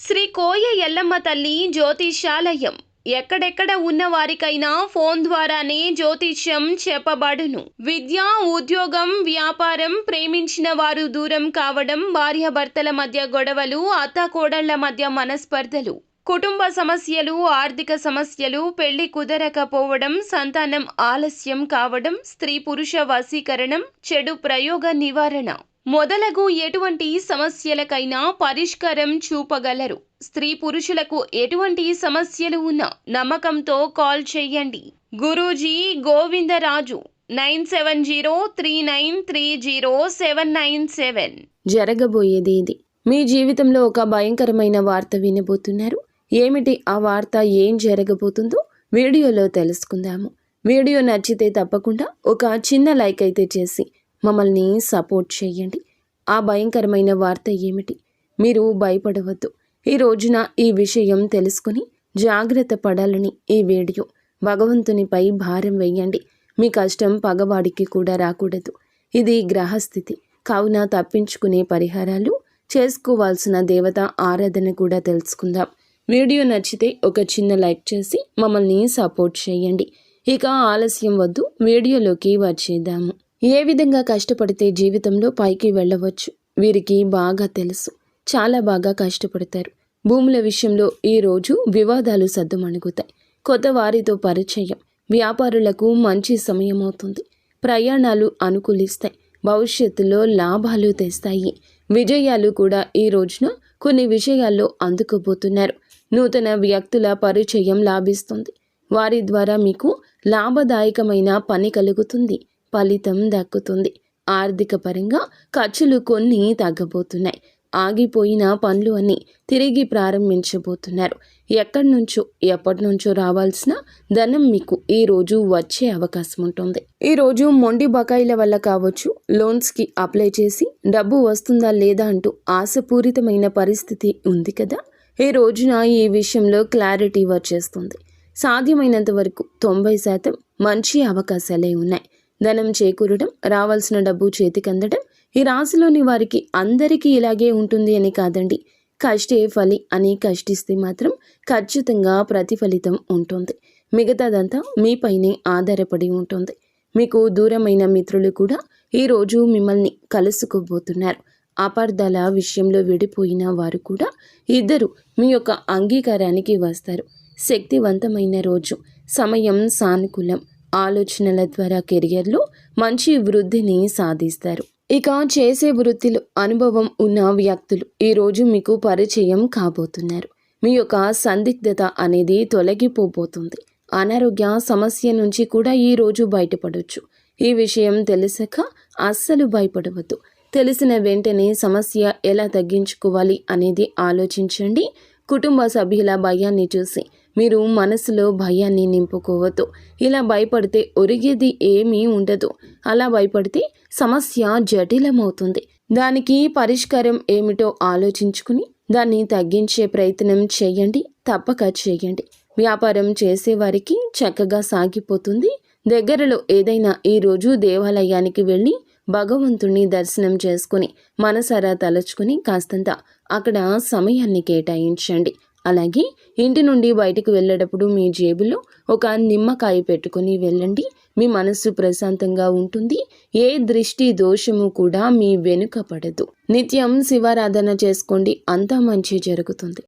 శ్రీ కోయ ఎల్లమ్మ తల్లి జ్యోతిషాలయం ఎక్కడెక్కడ ఉన్న వారికైనా ఫోన్ ద్వారానే జ్యోతిష్యం చెప్పబడును. విద్య, ఉద్యోగం, వ్యాపారం, ప్రేమించిన వారు దూరం కావడం, భార్యాభర్తల మధ్య గొడవలు, అత్తాకోడళ్ల మధ్య మనస్పర్ధలు, కుటుంబ సమస్యలు, ఆర్థిక సమస్యలు, పెళ్లి కుదరకపోవడం, సంతానం ఆలస్యం కావడం, స్త్రీ పురుష వశీకరణం, చెడు ప్రయోగ నివారణ మొదలగు ఎటువంటి సమస్యలకైనా పరిష్కారం చూపగలరు. స్త్రీ పురుషులకు ఎటువంటి సమస్యలు ఉన్నా నమ్మకంతో కాల్ చేయండి. గురూజీ గోవిందరాజు 9703930797. జరగబోయేది ఇది. మీ జీవితంలో ఒక భయంకరమైన వార్త వినబోతున్నారు. ఏమిటి ఆ వార్త, ఏం జరగబోతుందో వీడియోలో తెలుసుకుందాము. వీడియో నచ్చితే తప్పకుండా ఒక చిన్న లైక్ అయితే చేసి మమ్మల్ని సపోర్ట్ చేయండి. ఆ భయంకరమైన వార్త ఏమిటి? మీరు భయపడవద్దు. ఈ రోజున ఈ విషయం తెలుసుకుని జాగ్రత్త పడాలని ఈ వీడియో. భగవంతునిపై భారం వేయండి. మీ కష్టం పగవాడికి కూడా రాకూడదు. ఇది గ్రహస్థితి కావున తప్పించుకునే పరిహారాలు, చేసుకోవాల్సిన దేవత ఆరాధన కూడా తెలుసుకుందాం. వీడియో నచ్చితే ఒక చిన్న లైక్ చేసి మమ్మల్ని సపోర్ట్ చేయండి. ఇక ఆలస్యం వద్దు, వీడియోలోకి వచ్చేద్దాము. ఏ విధంగా కష్టపడితే జీవితంలో పైకి వెళ్ళవచ్చు వీరికి బాగా తెలుసు. చాలా బాగా కష్టపడతారు. భూముల విషయంలో ఈ రోజు వివాదాలు సద్దుమణుగుతాయి. కొత్త వారితో పరిచయం, వ్యాపారులకు మంచి సమయం అవుతుంది. ప్రయాణాలు అనుకూలిస్తాయి. భవిష్యత్తులో లాభాలు తెస్తాయి. విజయాలు కూడా ఈ రోజున కొన్ని విషయాల్లో అందుకోబోతున్నారు. నూతన వ్యక్తుల పరిచయం లాభిస్తుంది. వారి ద్వారా మీకు లాభదాయకమైన పని కలుగుతుంది. ఫలితం దక్కుతుంది. ఆర్థిక పరంగా ఖర్చులు కొన్ని తగ్గబోతున్నాయి. ఆగిపోయిన పనులు అన్నీ తిరిగి ప్రారంభించబోతున్నారు. ఎప్పటి నుంచో రావాల్సిన ధనం మీకు ఈ రోజు వచ్చే అవకాశం ఉంటుంది. ఈ రోజు మొండి బకాయిల వల్ల కావచ్చు, లోన్స్కి అప్లై చేసి డబ్బు వస్తుందా లేదా అంటూ ఆశపూరితమైన పరిస్థితి ఉంది కదా. ఈ రోజున ఈ విషయంలో క్లారిటీ వచ్చేస్తుంది. సాధ్యమైనంత వరకు 90% మంచి అవకాశాలే ఉన్నాయి. ధనం చేకూరడం, రావాల్సిన డబ్బు చేతికందడం ఈ రాశిలోని వారికి అందరికీ ఇలాగే ఉంటుంది అని కాదండి. కష్టే ఫలి అని కష్టిస్తే మాత్రం ఖచ్చితంగా ప్రతిఫలితం ఉంటుంది. మిగతాదంతా మీపైనే ఆధారపడి ఉంటుంది. మీకు దూరమైన మిత్రులు కూడా ఈరోజు మిమ్మల్ని కలుసుకోబోతున్నారు. అపార్థాల విషయంలో విడిపోయిన వారు కూడా ఇద్దరు మీ యొక్క అంగీకారానికి వస్తారు. శక్తివంతమైన రోజు, సమయం సానుకూలం. ఆలోచనల ద్వారా కెరియర్లో మంచి వృద్ధిని సాధిస్తారు. ఇక చేసే వృత్తిలో అనుభవం ఉన్న వ్యక్తులు ఈరోజు మీకు పరిచయం కాబోతున్నారు. మీ యొక్క సందిగ్ధత అనేది తొలగిపోబోతుంది. అనారోగ్య సమస్య నుంచి కూడా ఈరోజు బయటపడవచ్చు. ఈ విషయం తెలిసాక అస్సలు భయపడవద్దు. తెలిసిన వెంటనే సమస్య ఎలా తగ్గించుకోవాలి అనేది ఆలోచించండి. కుటుంబ సభ్యుల భయాన్ని చూసి మీరు మనసులో భయాన్ని నింపుకోవద్దు. ఇలా భయపడితే ఒరిగేది ఏమీ ఉండదు. అలా భయపడితే సమస్య జటిలమవుతుంది. దానికి పరిష్కారం ఏమిటో ఆలోచించుకుని దాన్ని తగ్గించే ప్రయత్నం చేయండి. తప్పక చేయండి. వ్యాపారం చేసేవారికి చక్కగా సాగిపోతుంది. దగ్గరలో ఏదైనా ఈరోజు దేవాలయానికి వెళ్ళి భగవంతుణ్ణి దర్శనం చేసుకుని మనసారా తలుచుకుని కాస్తంత అక్కడ సమయాన్ని కేటాయించండి. అలాగే ఇంటి నుండి బయటకు వెళ్ళేటప్పుడు మీ జేబులో ఒక నిమ్మకాయ పెట్టుకుని వెళ్ళండి. మీ మనస్సు ప్రశాంతంగా ఉంటుంది. ఏ దృష్టి దోషము కూడా మీ వెనుక పడదు. నిత్యం శివారాధన చేసుకోండి. అంతా మంచి జరుగుతుంది.